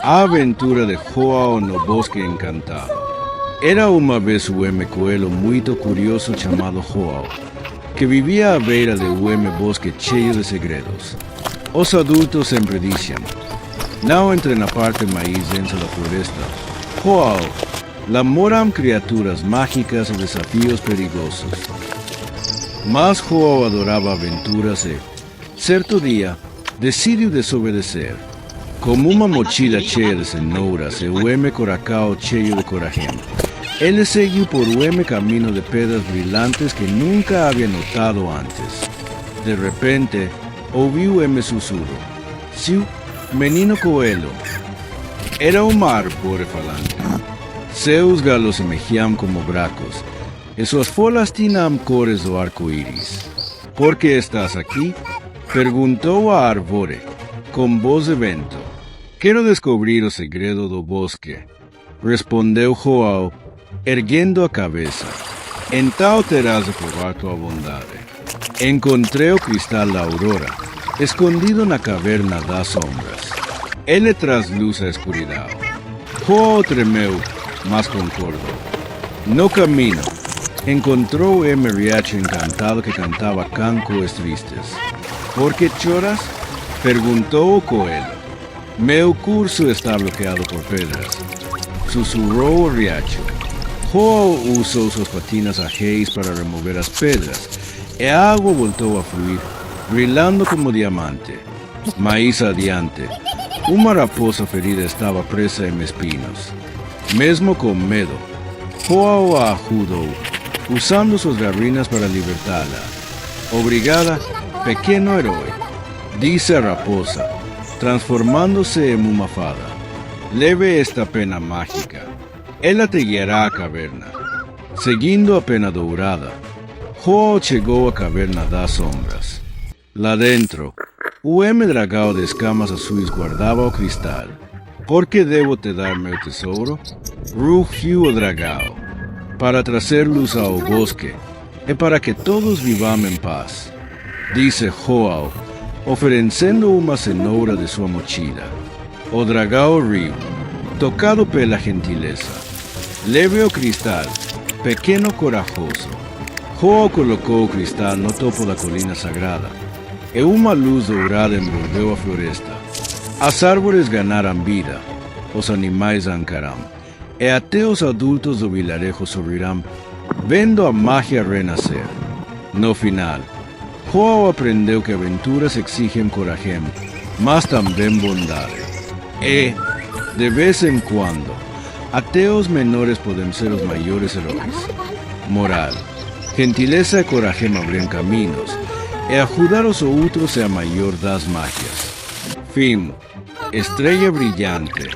A aventura de Joao no Bosque Encantado. Era uma vez um coelho muito curioso chamado Joao, que vivia à beira de um bosque cheio de segredos. Os adultos sempre dizem: não entre na parte mais densa da floresta. Joao, lá moram criaturas mágicas e desafios perigosos. Mas Joao adorava aventuras e, certo dia, decidiu desobedecer. Com uma mochila cheia de cenouras e coracao cheio de coragem, ele seguiu por caminho de pedras brilhantes que nunca havia notado antes. De repente, ouviu sussurro. Siu, menino coelho. Era uma árvore falante. Seus galhos semejavam como bracos, e suas folhas tinham cores do arco-íris. ¿Por que estás aqui? Perguntou a árvore, com voz de vento. Quero descobrir o segredo do bosque, respondeu Joao, erguendo a cabeça. Então terás de provar tua bondade. Encontrei o cristal da aurora, escondido na caverna das sombras. Ele traz luz à escuridão. Joao tremeu, mas concordou. No caminho, encontrou riacho encantado que cantava cantos tristes. ¿Por que choras? Perguntou o coelho. Meu curso está bloqueado por pedras, sussurrou o riacho. Joao usou suas patinas ágeis para remover as pedras, e a água voltou a fluir, brilhando como diamante. Mais adiante, uma raposa ferida estava presa em espinos. Mesmo com medo, Joao a ajudou, usando suas garrinas para libertá-la. Obrigada, pequeno herói, disse a raposa, transformándose en uma fada. Leve esta pena mágica. Ela te guiará à caverna. Seguindo a pena dourada, Joao chegou à caverna das sombras. Lá dentro, o dragão de escamas azuis guardava o cristal. ¿Por que devo te dar meu tesouro? Rugiu o dragão. Para trazer luz ao bosque e para que todos vivam em paz, disse Joao, oferecendo uma cenoura de sua mochila. O dragão riu, tocado pela gentileza. Leve o cristal, pequeno corajoso. Joao colocou o cristal no topo da colina sagrada, e uma luz dourada envolveu a floresta. As árvores ganharam vida, os animais ancarão, e até os adultos do vilarejo sorrirão, vendo a magia renascer. No final, Joao aprendeu que aventuras exigem coragem, mas também bondade. E, de vez em quando, até os menores podem ser os maiores heróis. Moral: gentileza e coragem abrem caminhos, e ajudar os outros é a maior das magias. Fim. Estrela brilhante.